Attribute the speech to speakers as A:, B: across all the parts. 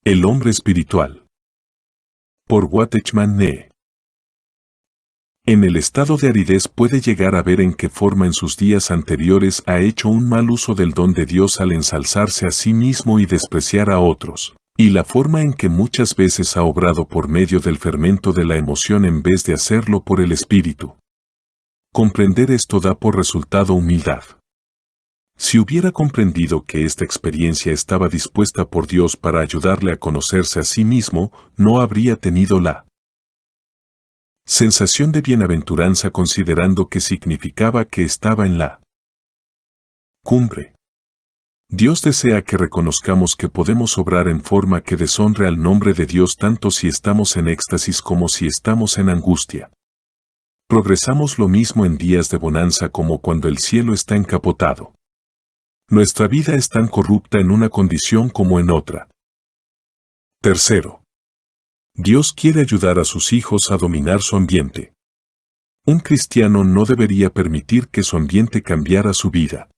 A: El hombre espiritual. Por Watchman Nee. En el estado de aridez puede llegar a ver en qué forma en sus días anteriores ha hecho un mal uso del don de Dios al ensalzarse a sí mismo y despreciar a otros, y la forma en que muchas veces ha obrado por medio del fermento de la emoción en vez de hacerlo por el espíritu. Comprender esto da por resultado humildad. Si hubiera comprendido que esta experiencia estaba dispuesta por Dios para ayudarle a conocerse a sí mismo, no habría tenido la sensación de bienaventuranza considerando que significaba que estaba en la cumbre. Dios desea que reconozcamos que podemos obrar en forma que deshonre al nombre de Dios tanto si estamos en éxtasis como si estamos en angustia. Progresamos lo mismo en días de bonanza como cuando el cielo está encapotado. Nuestra vida es tan corrupta en una condición como en otra. Tercero. Dios quiere ayudar a sus hijos a dominar su ambiente. Un cristiano no debería permitir que su ambiente cambiara su vida.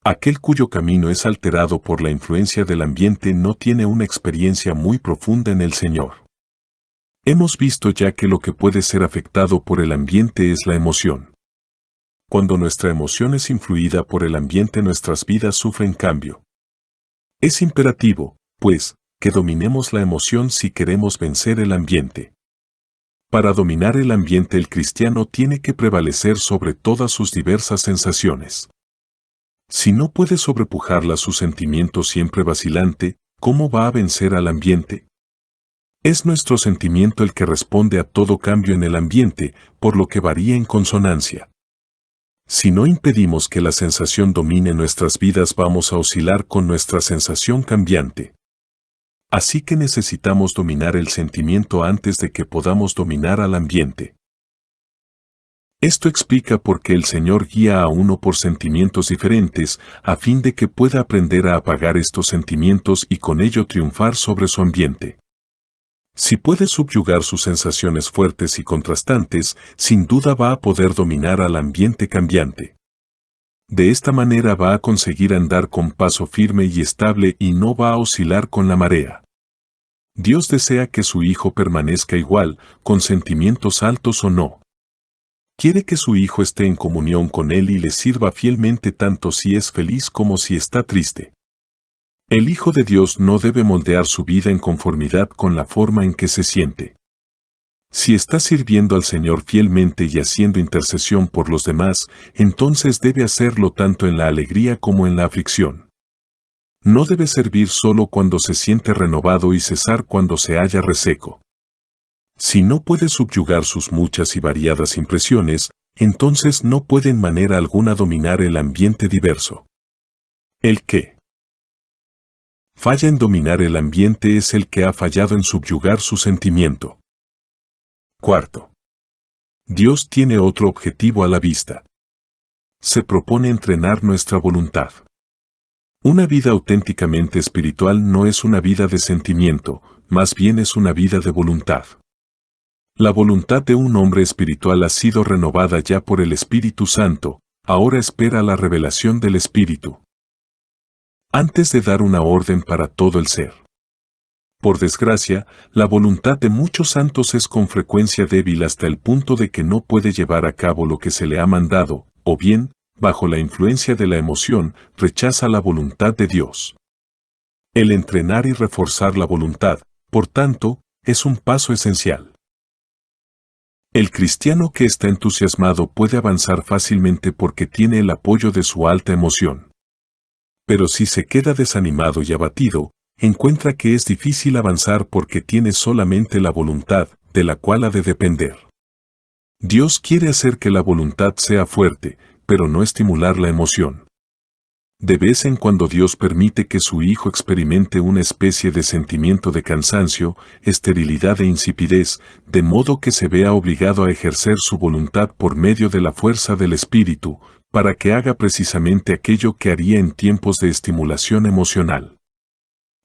A: Aquel cuyo camino es alterado por la influencia del ambiente no tiene una experiencia muy profunda en el Señor. Hemos visto ya que lo que puede ser afectado por el ambiente es la emoción. Cuando nuestra emoción es influida por el ambiente, nuestras vidas sufren cambio. Es imperativo, pues, que dominemos la emoción si queremos vencer el ambiente. Para dominar el ambiente, el cristiano tiene que prevalecer sobre todas sus diversas sensaciones. Si no puede sobrepujarla su sentimiento siempre vacilante, ¿cómo va a vencer al ambiente? Es nuestro sentimiento el que responde a todo cambio en el ambiente, por lo que varía en consonancia. Si no impedimos que la sensación domine nuestras vidas, vamos a oscilar con nuestra sensación cambiante. Así que necesitamos dominar el sentimiento antes de que podamos dominar al ambiente. Esto explica por qué el Señor guía a uno por sentimientos diferentes, a fin de que pueda aprender a apagar estos sentimientos y con ello triunfar sobre su ambiente. Si puede subyugar sus sensaciones fuertes y contrastantes, sin duda va a poder dominar al ambiente cambiante. De esta manera va a conseguir andar con paso firme y estable y no va a oscilar con la marea. Dios desea que su hijo permanezca igual, con sentimientos altos o no. Quiere que su hijo esté en comunión con él y le sirva fielmente tanto si es feliz como si está triste. El Hijo de Dios no debe moldear su vida en conformidad con la forma en que se siente. Si está sirviendo al Señor fielmente y haciendo intercesión por los demás, entonces debe hacerlo tanto en la alegría como en la aflicción. No debe servir solo cuando se siente renovado y cesar cuando se halla reseco. Si no puede subyugar sus muchas y variadas impresiones, entonces no puede en manera alguna dominar el ambiente diverso. El que falla en dominar el ambiente es el que ha fallado en subyugar su sentimiento. Cuarto. Dios tiene otro objetivo a la vista. Se propone entrenar nuestra voluntad. Una vida auténticamente espiritual no es una vida de sentimiento, más bien es una vida de voluntad. La voluntad de un hombre espiritual ha sido renovada ya por el Espíritu Santo, ahora espera la revelación del Espíritu. Antes de dar una orden para todo el ser. Por desgracia, la voluntad de muchos santos es con frecuencia débil hasta el punto de que no puede llevar a cabo lo que se le ha mandado, o bien, bajo la influencia de la emoción, rechaza la voluntad de Dios. El entrenar y reforzar la voluntad, por tanto, es un paso esencial. El cristiano que está entusiasmado puede avanzar fácilmente porque tiene el apoyo de su alta emoción. Pero si se queda desanimado y abatido, encuentra que es difícil avanzar porque tiene solamente la voluntad, de la cual ha de depender. Dios quiere hacer que la voluntad sea fuerte, pero no estimular la emoción. De vez en cuando Dios permite que su hijo experimente una especie de sentimiento de cansancio, esterilidad e insipidez, de modo que se vea obligado a ejercer su voluntad por medio de la fuerza del Espíritu, para que haga precisamente aquello que haría en tiempos de estimulación emocional.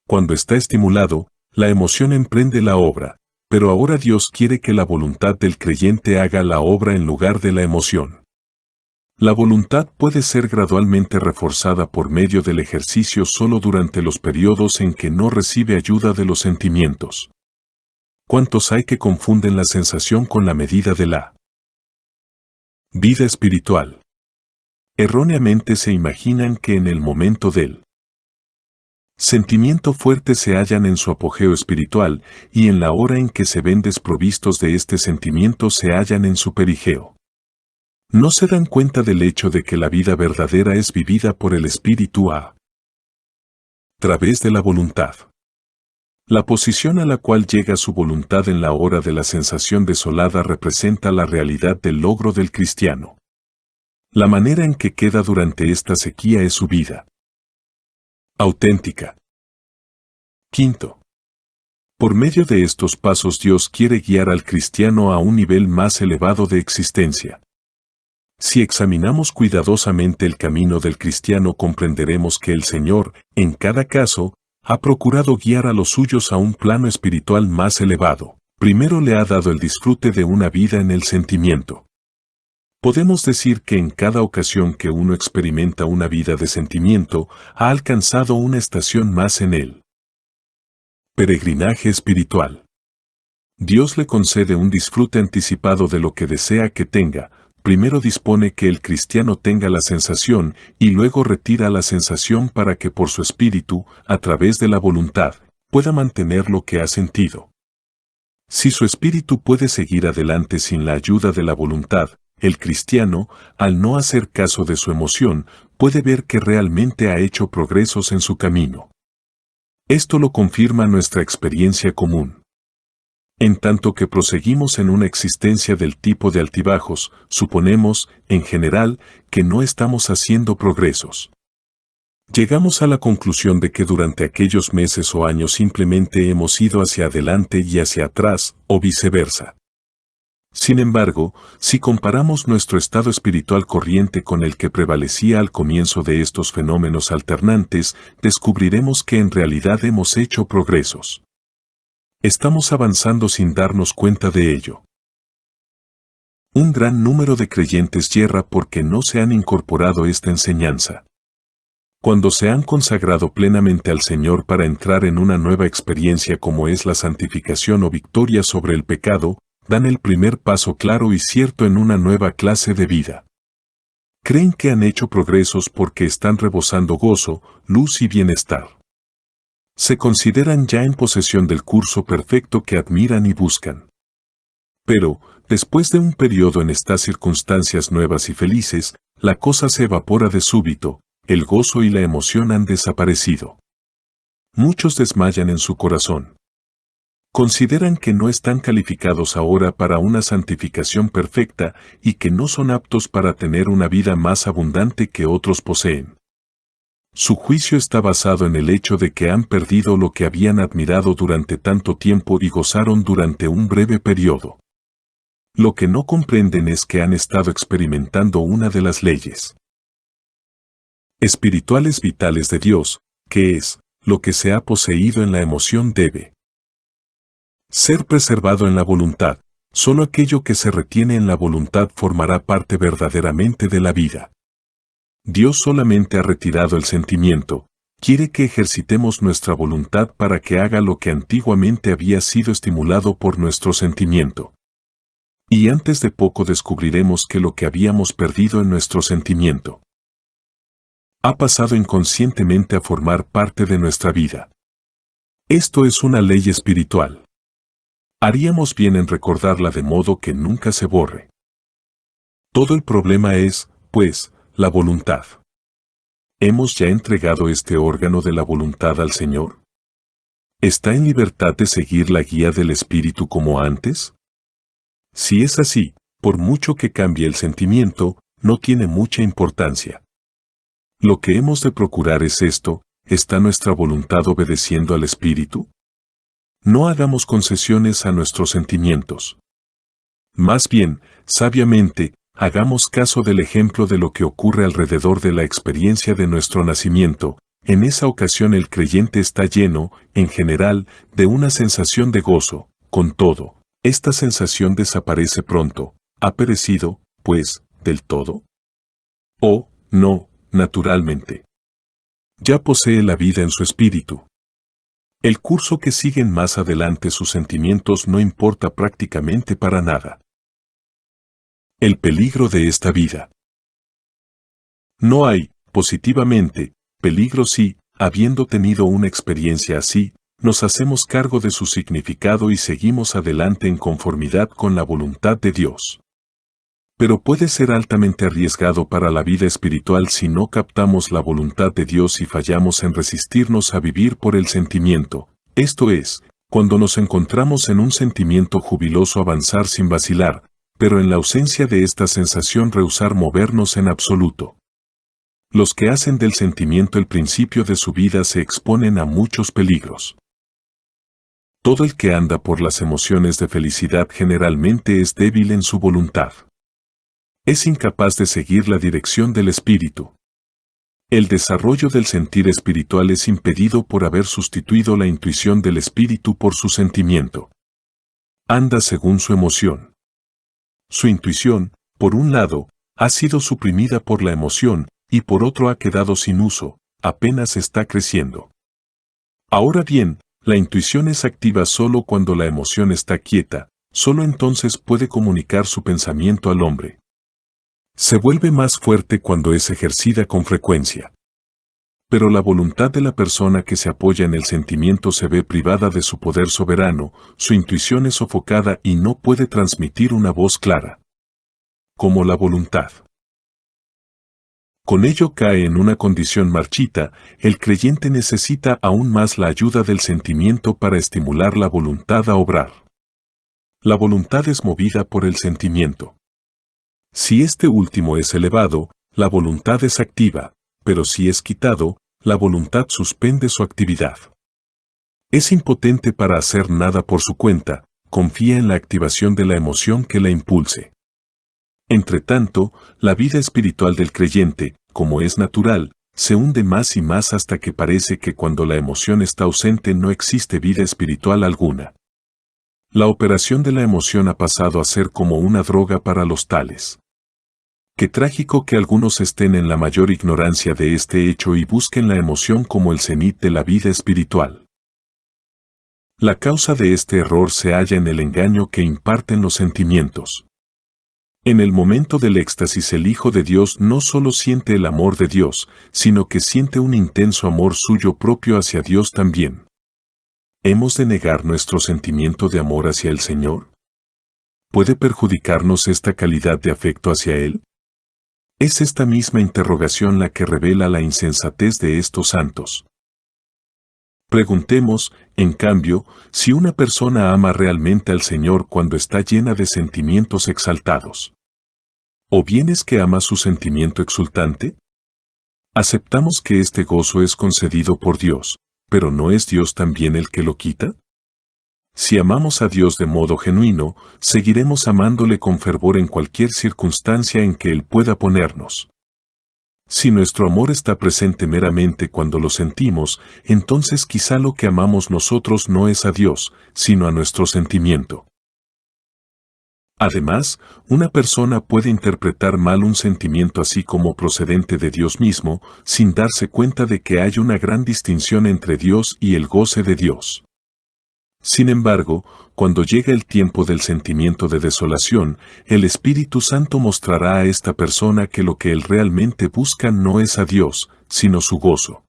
A: Cuando está estimulado, la emoción emprende la obra, pero ahora Dios quiere que la voluntad del creyente haga la obra en lugar de la emoción. La voluntad puede ser gradualmente reforzada por medio del ejercicio solo durante los periodos en que no recibe ayuda de los sentimientos. ¿Cuántos hay que confunden la sensación con la medida de la vida espiritual? Erróneamente se imaginan que en el momento del sentimiento fuerte se hallan en su apogeo espiritual y en la hora en que se ven desprovistos de este sentimiento se hallan en su perigeo. No se dan cuenta del hecho de que la vida verdadera es vivida por el espíritu a través de la voluntad. La posición a la cual llega su voluntad en la hora de la sensación desolada representa la realidad del logro del cristiano. La manera en que queda durante esta sequía es su vida auténtica. Quinto. Por medio de estos pasos Dios quiere guiar al cristiano a un nivel más elevado de existencia. Si examinamos cuidadosamente el camino del cristiano comprenderemos que el Señor, en cada caso, ha procurado guiar a los suyos a un plano espiritual más elevado. Primero le ha dado el disfrute de una vida en el sentimiento. Podemos decir que en cada ocasión que uno experimenta una vida de sentimiento, ha alcanzado una estación más en él. Peregrinaje espiritual. Dios le concede un disfrute anticipado de lo que desea que tenga. Primero dispone que el cristiano tenga la sensación y luego retira la sensación para que por su espíritu, a través de la voluntad, pueda mantener lo que ha sentido. Si su espíritu puede seguir adelante sin la ayuda de la voluntad, el cristiano, al no hacer caso de su emoción, puede ver que realmente ha hecho progresos en su camino. Esto lo confirma nuestra experiencia común. En tanto que proseguimos en una existencia del tipo de altibajos, suponemos, en general, que no estamos haciendo progresos. Llegamos a la conclusión de que durante aquellos meses o años simplemente hemos ido hacia adelante y hacia atrás, o viceversa. Sin embargo, si comparamos nuestro estado espiritual corriente con el que prevalecía al comienzo de estos fenómenos alternantes, descubriremos que en realidad hemos hecho progresos. Estamos avanzando sin darnos cuenta de ello. Un gran número de creyentes yerra porque no se han incorporado esta enseñanza. Cuando se han consagrado plenamente al Señor para entrar en una nueva experiencia como es la santificación o victoria sobre el pecado, dan el primer paso claro y cierto en una nueva clase de vida. Creen que han hecho progresos porque están rebosando gozo, luz y bienestar. Se consideran ya en posesión del curso perfecto que admiran y buscan. Pero, después de un periodo en estas circunstancias nuevas y felices, la cosa se evapora de súbito, el gozo y la emoción han desaparecido. Muchos desmayan en su corazón. Consideran que no están calificados ahora para una santificación perfecta y que no son aptos para tener una vida más abundante que otros poseen. Su juicio está basado en el hecho de que han perdido lo que habían admirado durante tanto tiempo y gozaron durante un breve periodo. Lo que no comprenden es que han estado experimentando una de las leyes espirituales vitales de Dios, que es, lo que se ha poseído en la emoción debe ser preservado en la voluntad. Solo aquello que se retiene en la voluntad formará parte verdaderamente de la vida. Dios solamente ha retirado el sentimiento, quiere que ejercitemos nuestra voluntad para que haga lo que antiguamente había sido estimulado por nuestro sentimiento. Y antes de poco descubriremos que lo que habíamos perdido en nuestro sentimiento ha pasado inconscientemente a formar parte de nuestra vida. Esto es una ley espiritual. Haríamos bien en recordarla de modo que nunca se borre. Todo el problema es, pues, la voluntad. ¿Hemos ya entregado este órgano de la voluntad al Señor? ¿Está en libertad de seguir la guía del Espíritu como antes? Si es así, por mucho que cambie el sentimiento, no tiene mucha importancia. Lo que hemos de procurar es esto: ¿está nuestra voluntad obedeciendo al Espíritu? No hagamos concesiones a nuestros sentimientos. Más bien, sabiamente, hagamos caso del ejemplo de lo que ocurre alrededor de la experiencia de nuestro nacimiento. En esa ocasión el creyente está lleno, en general, de una sensación de gozo. Con todo, esta sensación desaparece pronto. ¿Ha perecido, pues, del todo? Oh, no, naturalmente. Ya posee la vida en su espíritu. El curso que siguen más adelante sus sentimientos no importa prácticamente para nada. El peligro de esta vida. No hay, positivamente, peligro si, habiendo tenido una experiencia así, nos hacemos cargo de su significado y seguimos adelante en conformidad con la voluntad de Dios. Pero puede ser altamente arriesgado para la vida espiritual si no captamos la voluntad de Dios y fallamos en resistirnos a vivir por el sentimiento, esto es, cuando nos encontramos en un sentimiento jubiloso avanzar sin vacilar, pero en la ausencia de esta sensación rehusar movernos en absoluto. Los que hacen del sentimiento el principio de su vida se exponen a muchos peligros. Todo el que anda por las emociones de felicidad generalmente es débil en su voluntad. Es incapaz de seguir la dirección del espíritu. El desarrollo del sentir espiritual es impedido por haber sustituido la intuición del espíritu por su sentimiento. Anda según su emoción. Su intuición, por un lado, ha sido suprimida por la emoción, y por otro ha quedado sin uso, apenas está creciendo. Ahora bien, la intuición es activa solo cuando la emoción está quieta, solo entonces puede comunicar su pensamiento al hombre. Se vuelve más fuerte cuando es ejercida con frecuencia. Pero la voluntad de la persona que se apoya en el sentimiento se ve privada de su poder soberano, su intuición es sofocada y no puede transmitir una voz clara. Como la voluntad. Con ello cae en una condición marchita, el creyente necesita aún más la ayuda del sentimiento para estimular la voluntad a obrar. La voluntad es movida por el sentimiento. Si este último es elevado, la voluntad es activa, pero si es quitado, la voluntad suspende su actividad. Es impotente para hacer nada por su cuenta, confía en la activación de la emoción que la impulse. Entretanto, la vida espiritual del creyente, como es natural, se hunde más y más hasta que parece que cuando la emoción está ausente no existe vida espiritual alguna. La operación de la emoción ha pasado a ser como una droga para los tales. Qué trágico que algunos estén en la mayor ignorancia de este hecho y busquen la emoción como el cenit de la vida espiritual. La causa de este error se halla en el engaño que imparten los sentimientos. En el momento del éxtasis el Hijo de Dios no solo siente el amor de Dios, sino que siente un intenso amor suyo propio hacia Dios también. ¿Hemos de negar nuestro sentimiento de amor hacia el Señor? ¿Puede perjudicarnos esta calidad de afecto hacia Él? Es esta misma interrogación la que revela la insensatez de estos santos. Preguntemos, en cambio, si una persona ama realmente al Señor cuando está llena de sentimientos exaltados. ¿O bien es que ama su sentimiento exultante? ¿Aceptamos que este gozo es concedido por Dios, pero no es Dios también el que lo quita? Si amamos a Dios de modo genuino, seguiremos amándole con fervor en cualquier circunstancia en que Él pueda ponernos. Si nuestro amor está presente meramente cuando lo sentimos, entonces quizá lo que amamos nosotros no es a Dios, sino a nuestro sentimiento. Además, una persona puede interpretar mal un sentimiento así como procedente de Dios mismo, sin darse cuenta de que hay una gran distinción entre Dios y el goce de Dios. Sin embargo, cuando llega el tiempo del sentimiento de desolación, el Espíritu Santo mostrará a esta persona que lo que él realmente busca no es a Dios, sino su gozo.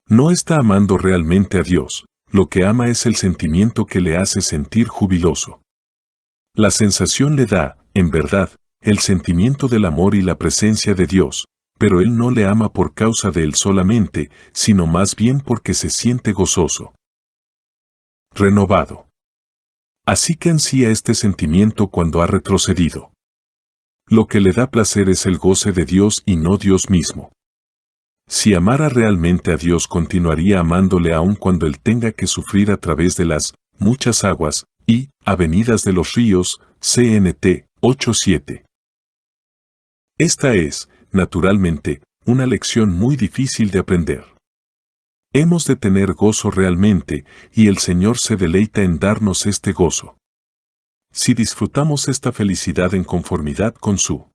A: No está amando realmente a Dios, lo que ama es el sentimiento que le hace sentir jubiloso. La sensación le da, en verdad, el sentimiento del amor y la presencia de Dios, pero él no le ama por causa de él solamente, sino más bien porque se siente gozoso. Renovado. Así que ansía este sentimiento cuando ha retrocedido. Lo que le da placer es el goce de Dios y no Dios mismo. Si amara realmente a Dios continuaría amándole aun cuando él tenga que sufrir a través de las muchas aguas y avenidas de los ríos, CNT 8:7. Esta es, naturalmente, una lección muy difícil de aprender. Hemos de tener gozo realmente, y el Señor se deleita en darnos este gozo. Si disfrutamos esta felicidad en conformidad con su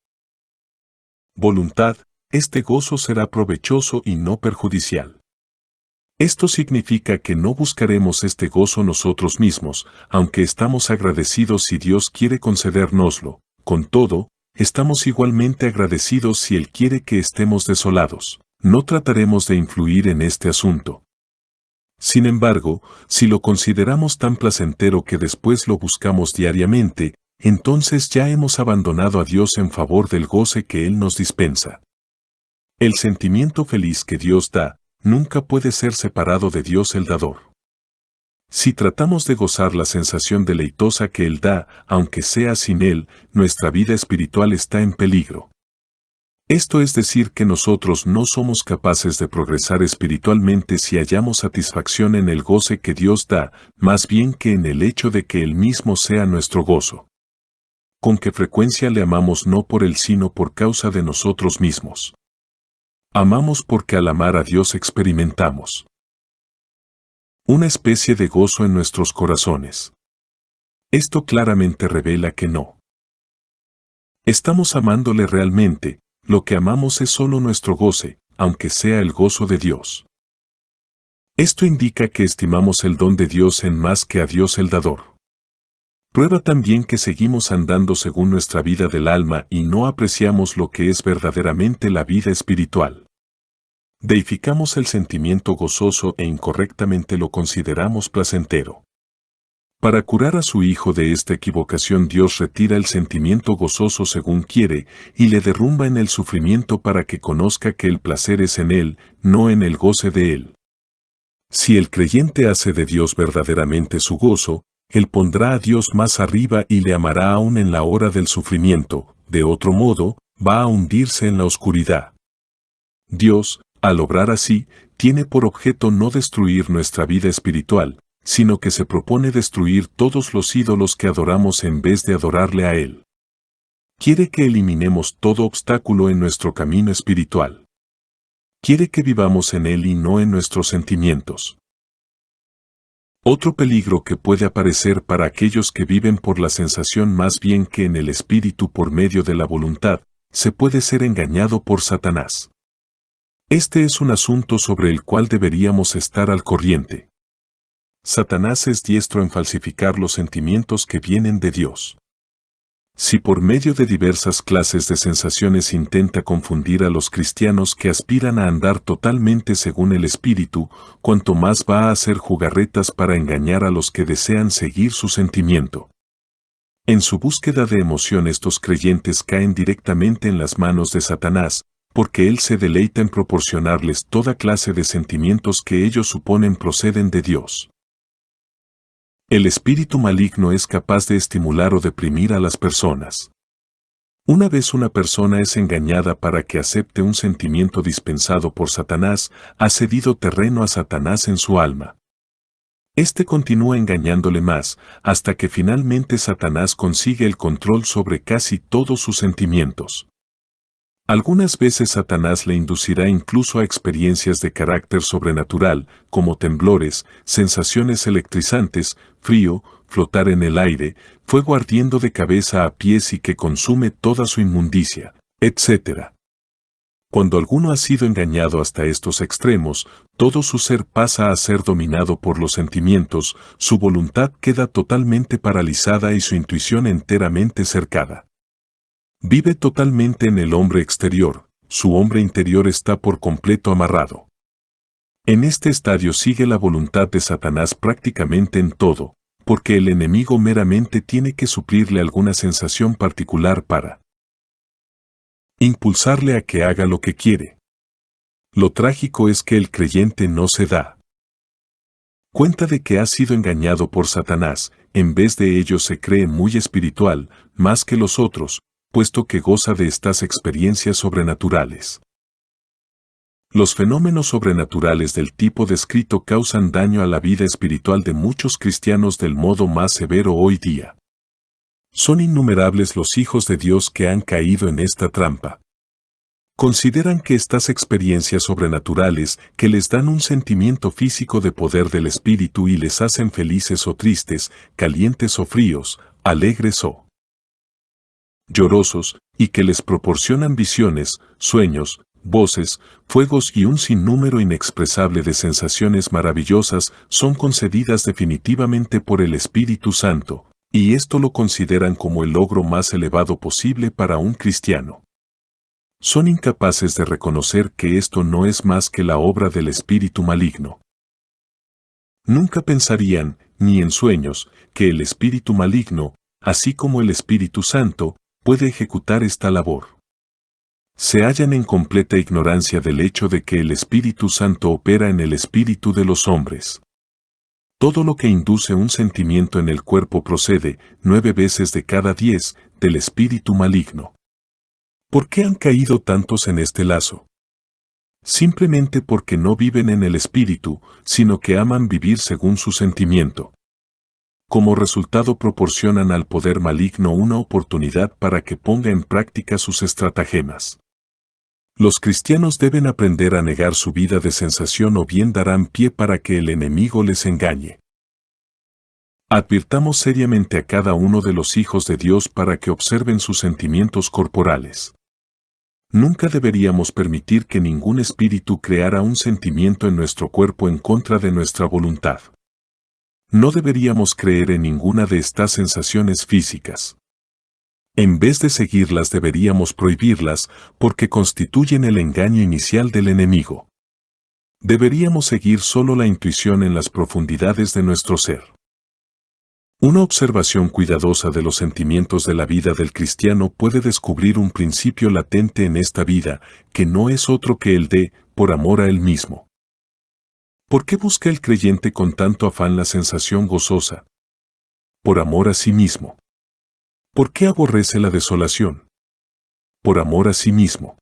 A: voluntad, este gozo será provechoso y no perjudicial. Esto significa que no buscaremos este gozo nosotros mismos, aunque estamos agradecidos si Dios quiere concedérnoslo. Con todo, estamos igualmente agradecidos si Él quiere que estemos desolados. No trataremos de influir en este asunto. Sin embargo, si lo consideramos tan placentero que después lo buscamos diariamente, entonces ya hemos abandonado a Dios en favor del goce que Él nos dispensa. El sentimiento feliz que Dios da, nunca puede ser separado de Dios el dador. Si tratamos de gozar la sensación deleitosa que Él da, aunque sea sin Él, nuestra vida espiritual está en peligro. Esto es decir que nosotros no somos capaces de progresar espiritualmente si hallamos satisfacción en el goce que Dios da, más bien que en el hecho de que Él mismo sea nuestro gozo. ¿Con qué frecuencia le amamos no por Él sino por causa de nosotros mismos? Amamos porque al amar a Dios experimentamos una especie de gozo en nuestros corazones. Esto claramente revela que no estamos amándole realmente, lo que amamos es solo nuestro goce, aunque sea el gozo de Dios. Esto indica que estimamos el don de Dios en más que a Dios el dador. Prueba también que seguimos andando según nuestra vida del alma y no apreciamos lo que es verdaderamente la vida espiritual. Deificamos el sentimiento gozoso e incorrectamente lo consideramos placentero. Para curar a su hijo de esta equivocación, Dios retira el sentimiento gozoso según quiere y le derrumba en el sufrimiento para que conozca que el placer es en él, no en el goce de él. Si el creyente hace de Dios verdaderamente su gozo, él pondrá a Dios más arriba y le amará aún en la hora del sufrimiento, de otro modo, va a hundirse en la oscuridad. Dios, al obrar así, tiene por objeto no destruir nuestra vida espiritual, sino que se propone destruir todos los ídolos que adoramos en vez de adorarle a Él. Quiere que eliminemos todo obstáculo en nuestro camino espiritual. Quiere que vivamos en Él y no en nuestros sentimientos. Otro peligro que puede aparecer para aquellos que viven por la sensación más bien que en el espíritu por medio de la voluntad, se puede ser engañado por Satanás. Este es un asunto sobre el cual deberíamos estar al corriente. Satanás es diestro en falsificar los sentimientos que vienen de Dios. Si por medio de diversas clases de sensaciones intenta confundir a los cristianos que aspiran a andar totalmente según el Espíritu, cuanto más va a hacer jugarretas para engañar a los que desean seguir su sentimiento. En su búsqueda de emoción, estos creyentes caen directamente en las manos de Satanás, porque él se deleita en proporcionarles toda clase de sentimientos que ellos suponen proceden de Dios. El espíritu maligno es capaz de estimular o deprimir a las personas. Una vez una persona es engañada para que acepte un sentimiento dispensado por Satanás, ha cedido terreno a Satanás en su alma. Este continúa engañándole más, hasta que finalmente Satanás consigue el control sobre casi todos sus sentimientos. Algunas veces Satanás le inducirá incluso a experiencias de carácter sobrenatural, como temblores, sensaciones electrizantes, frío, flotar en el aire, fuego ardiendo de cabeza a pies y que consume toda su inmundicia, etc. Cuando alguno ha sido engañado hasta estos extremos, todo su ser pasa a ser dominado por los sentimientos, su voluntad queda totalmente paralizada y su intuición enteramente cercada. Vive totalmente en el hombre exterior, su hombre interior está por completo amarrado. En este estadio sigue la voluntad de Satanás prácticamente en todo, porque el enemigo meramente tiene que suplirle alguna sensación particular para impulsarle a que haga lo que quiere. Lo trágico es que el creyente no se da cuenta de que ha sido engañado por Satanás, en vez de ello se cree muy espiritual, más que los otros, puesto que goza de estas experiencias sobrenaturales. Los fenómenos sobrenaturales del tipo descrito causan daño a la vida espiritual de muchos cristianos del modo más severo hoy día. Son innumerables los hijos de Dios que han caído en esta trampa. Consideran que estas experiencias sobrenaturales que les dan un sentimiento físico de poder del espíritu y les hacen felices o tristes, calientes o fríos, alegres o llorosos, y que les proporcionan visiones, sueños, voces, fuegos y un sinnúmero inexpresable de sensaciones maravillosas son concedidas definitivamente por el Espíritu Santo, y esto lo consideran como el logro más elevado posible para un cristiano. Son incapaces de reconocer que esto no es más que la obra del espíritu maligno. Nunca pensarían, ni en sueños, que el espíritu maligno, así como el Espíritu Santo, puede ejecutar esta labor. Se hallan en completa ignorancia del hecho de que el Espíritu Santo opera en el espíritu de los hombres. Todo lo que induce un sentimiento en el cuerpo procede, 9 veces de cada 10, del espíritu maligno. ¿Por qué han caído tantos en este lazo? Simplemente porque no viven en el espíritu, sino que aman vivir según su sentimiento. Como resultado proporcionan al poder maligno una oportunidad para que ponga en práctica sus estratagemas. Los cristianos deben aprender a negar su vida de sensación o bien darán pie para que el enemigo les engañe. Advirtamos seriamente a cada uno de los hijos de Dios para que observen sus sentimientos corporales. Nunca deberíamos permitir que ningún espíritu creara un sentimiento en nuestro cuerpo en contra de nuestra voluntad. No deberíamos creer en ninguna de estas sensaciones físicas. En vez de seguirlas deberíamos prohibirlas, porque constituyen el engaño inicial del enemigo. Deberíamos seguir solo la intuición en las profundidades de nuestro ser. Una observación cuidadosa de los sentimientos de la vida del cristiano puede descubrir un principio latente en esta vida, que no es otro que el de, por amor a él mismo. ¿Por qué busca el creyente con tanto afán la sensación gozosa? Por amor a sí mismo. ¿Por qué aborrece la desolación? Por amor a sí mismo.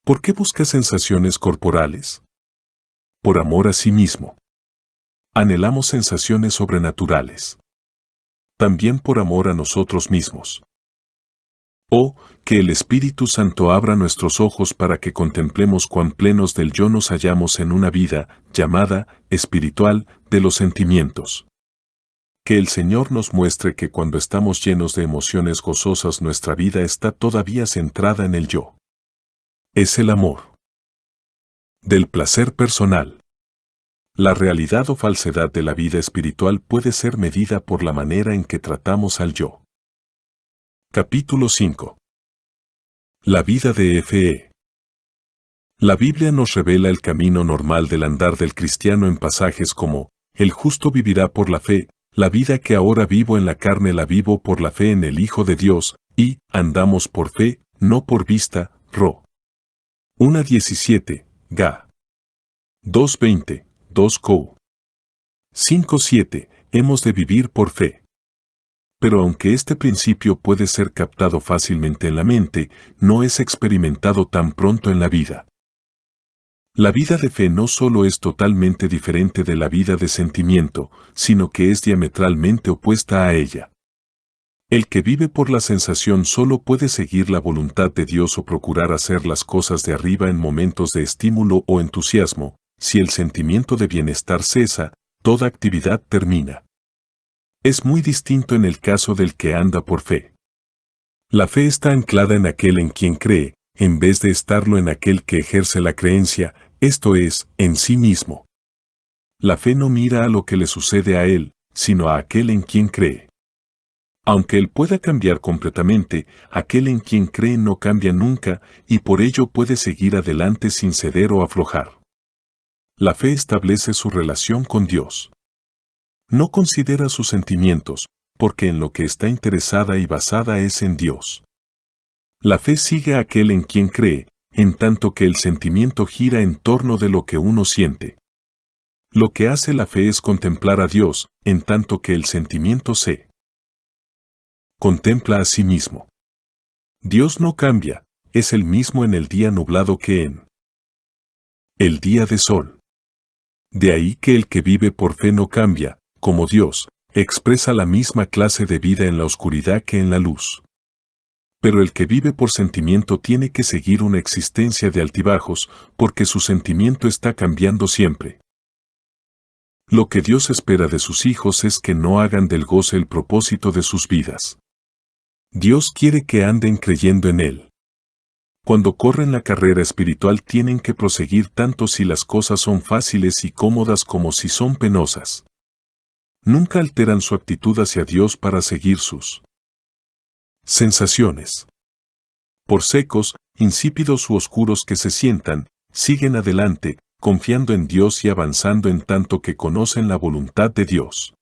A: ¿Por qué busca sensaciones corporales? Por amor a sí mismo. Anhelamos sensaciones sobrenaturales. También por amor a nosotros mismos. Oh, que el Espíritu Santo abra nuestros ojos para que contemplemos cuán plenos del yo nos hallamos en una vida, llamada, espiritual, de los sentimientos. Que el Señor nos muestre que cuando estamos llenos de emociones gozosas nuestra vida está todavía centrada en el yo. Es el amor. Del placer personal. La realidad o falsedad de la vida espiritual puede ser medida por la manera en que tratamos al yo. Capítulo 5. La vida de Fe. La Biblia nos revela el camino normal del andar del cristiano en pasajes como, el justo vivirá por la fe, la vida que ahora vivo en la carne la vivo por la fe en el Hijo de Dios, y, andamos por fe, no por vista, Ro. 1:17, Ga. 2:20, 2 Co. 5:7, hemos de vivir por fe. Pero aunque este principio puede ser captado fácilmente en la mente, no es experimentado tan pronto en la vida. La vida de fe no solo es totalmente diferente de la vida de sentimiento, sino que es diametralmente opuesta a ella. El que vive por la sensación solo puede seguir la voluntad de Dios o procurar hacer las cosas de arriba en momentos de estímulo o entusiasmo. Si el sentimiento de bienestar cesa, toda actividad termina. Es muy distinto en el caso del que anda por fe. La fe está anclada en aquel en quien cree, en vez de estarlo en aquel que ejerce la creencia, esto es, en sí mismo. La fe no mira a lo que le sucede a él, sino a aquel en quien cree. Aunque él pueda cambiar completamente, aquel en quien cree no cambia nunca, y por ello puede seguir adelante sin ceder o aflojar. La fe establece su relación con Dios. No considera sus sentimientos, porque en lo que está interesada y basada es en Dios. La fe sigue a aquel en quien cree, en tanto que el sentimiento gira en torno de lo que uno siente. Lo que hace la fe es contemplar a Dios, en tanto que el sentimiento se contempla a sí mismo. Dios no cambia, es el mismo en el día nublado que en el día de sol. De ahí que el que vive por fe no cambia, como Dios, expresa la misma clase de vida en la oscuridad que en la luz. Pero el que vive por sentimiento tiene que seguir una existencia de altibajos, porque su sentimiento está cambiando siempre. Lo que Dios espera de sus hijos es que no hagan del goce el propósito de sus vidas. Dios quiere que anden creyendo en Él. Cuando corren la carrera espiritual tienen que proseguir tanto si las cosas son fáciles y cómodas como si son penosas. Nunca alteran su actitud hacia Dios para seguir sus sensaciones. Por secos, insípidos u oscuros que se sientan, siguen adelante, confiando en Dios y avanzando en tanto que conocen la voluntad de Dios.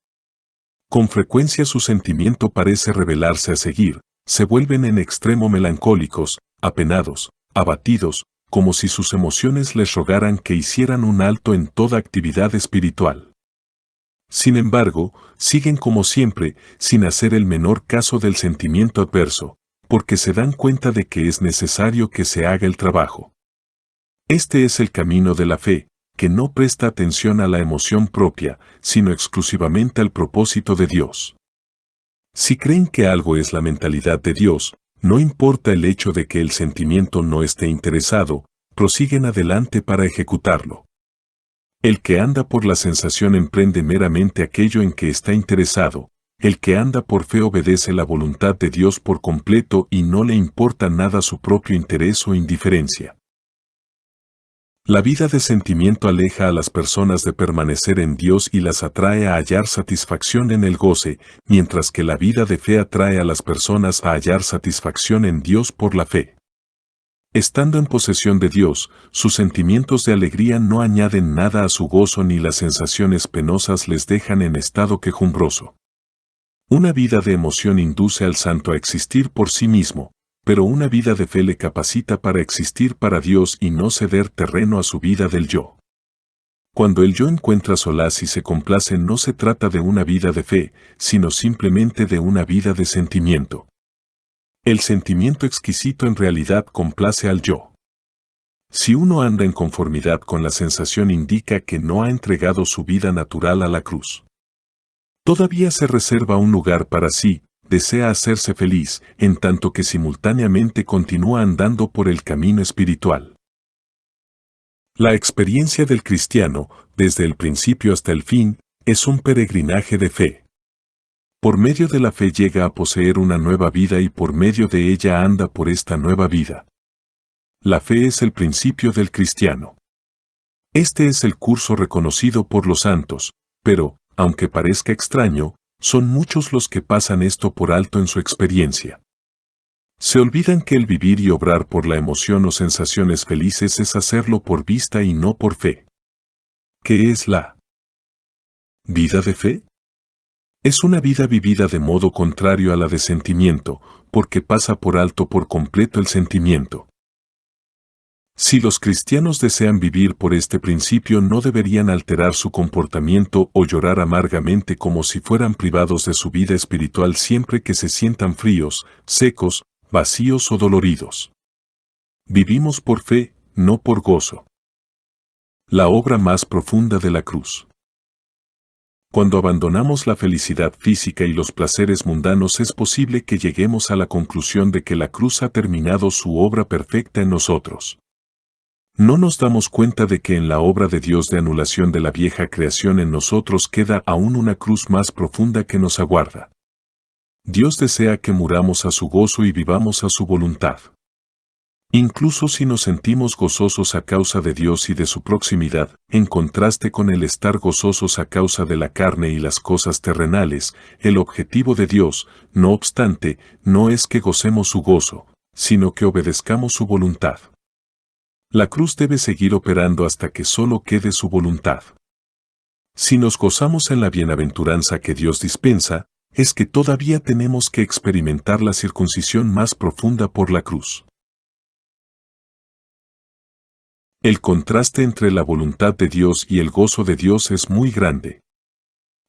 A: Con frecuencia su sentimiento parece rebelarse a seguir, se vuelven en extremo melancólicos, apenados, abatidos, como si sus emociones les rogaran que hicieran un alto en toda actividad espiritual. Sin embargo, siguen como siempre, sin hacer el menor caso del sentimiento adverso, porque se dan cuenta de que es necesario que se haga el trabajo. Este es el camino de la fe, que no presta atención a la emoción propia, sino exclusivamente al propósito de Dios. Si creen que algo es la mentalidad de Dios, no importa el hecho de que el sentimiento no esté interesado, prosiguen adelante para ejecutarlo. El que anda por la sensación emprende meramente aquello en que está interesado, el que anda por fe obedece la voluntad de Dios por completo y no le importa nada su propio interés o indiferencia. La vida de sentimiento aleja a las personas de permanecer en Dios y las atrae a hallar satisfacción en el goce, mientras que la vida de fe atrae a las personas a hallar satisfacción en Dios por la fe. Estando en posesión de Dios, sus sentimientos de alegría no añaden nada a su gozo ni las sensaciones penosas les dejan en estado quejumbroso. Una vida de emoción induce al santo a existir por sí mismo, pero una vida de fe le capacita para existir para Dios y no ceder terreno a su vida del yo. Cuando el yo encuentra solaz y se complace, no se trata de una vida de fe, sino simplemente de una vida de sentimiento. El sentimiento exquisito en realidad complace al yo. Si uno anda en conformidad con la sensación, indica que no ha entregado su vida natural a la cruz. Todavía se reserva un lugar para sí, desea hacerse feliz, en tanto que simultáneamente continúa andando por el camino espiritual. La experiencia del cristiano, desde el principio hasta el fin, es un peregrinaje de fe. Por medio de la fe llega a poseer una nueva vida y por medio de ella anda por esta nueva vida. La fe es el principio del cristiano. Este es el curso reconocido por los santos, pero, aunque parezca extraño, son muchos los que pasan esto por alto en su experiencia. Se olvidan que el vivir y obrar por la emoción o sensaciones felices es hacerlo por vista y no por fe. ¿Qué es la vida de fe? Es una vida vivida de modo contrario a la de sentimiento, porque pasa por alto por completo el sentimiento. Si los cristianos desean vivir por este principio, no deberían alterar su comportamiento o llorar amargamente como si fueran privados de su vida espiritual siempre que se sientan fríos, secos, vacíos o doloridos. Vivimos por fe, no por gozo. La obra más profunda de la cruz. Cuando abandonamos la felicidad física y los placeres mundanos, es posible que lleguemos a la conclusión de que la cruz ha terminado su obra perfecta en nosotros. No nos damos cuenta de que en la obra de Dios de anulación de la vieja creación en nosotros queda aún una cruz más profunda que nos aguarda. Dios desea que muramos a su gozo y vivamos a su voluntad. Incluso si nos sentimos gozosos a causa de Dios y de su proximidad, en contraste con el estar gozosos a causa de la carne y las cosas terrenales, el objetivo de Dios, no obstante, no es que gocemos su gozo, sino que obedezcamos su voluntad. La cruz debe seguir operando hasta que solo quede su voluntad. Si nos gozamos en la bienaventuranza que Dios dispensa, es que todavía tenemos que experimentar la circuncisión más profunda por la cruz. El contraste entre la voluntad de Dios y el gozo de Dios es muy grande.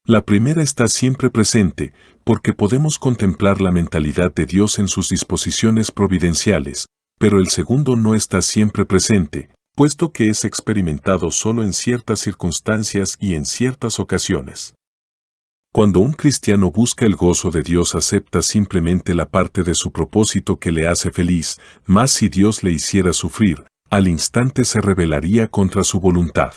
A: La primera está siempre presente, porque podemos contemplar la mentalidad de Dios en sus disposiciones providenciales, pero el segundo no está siempre presente, puesto que es experimentado solo en ciertas circunstancias y en ciertas ocasiones. Cuando un cristiano busca el gozo de Dios, acepta simplemente la parte de su propósito que le hace feliz, mas si Dios le hiciera sufrir, al instante se rebelaría contra su voluntad.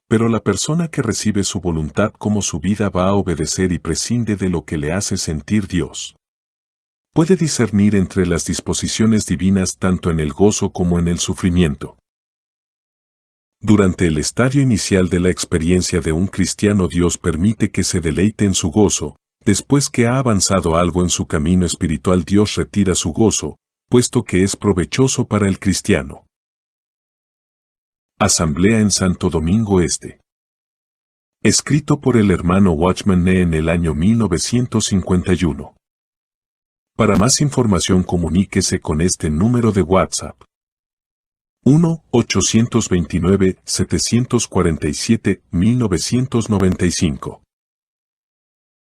A: Pero la persona que recibe su voluntad como su vida va a obedecer y prescinde de lo que le hace sentir Dios. Puede discernir entre las disposiciones divinas tanto en el gozo como en el sufrimiento. Durante el estadio inicial de la experiencia de un cristiano, Dios permite que se deleite en su gozo. Después que ha avanzado algo en su camino espiritual, Dios retira su gozo, puesto que es provechoso para el cristiano. Asamblea en Santo Domingo Este. Escrito por el hermano Watchman Nee en el año 1951. Para más información comuníquese con este número de WhatsApp. 1-829-747-1995.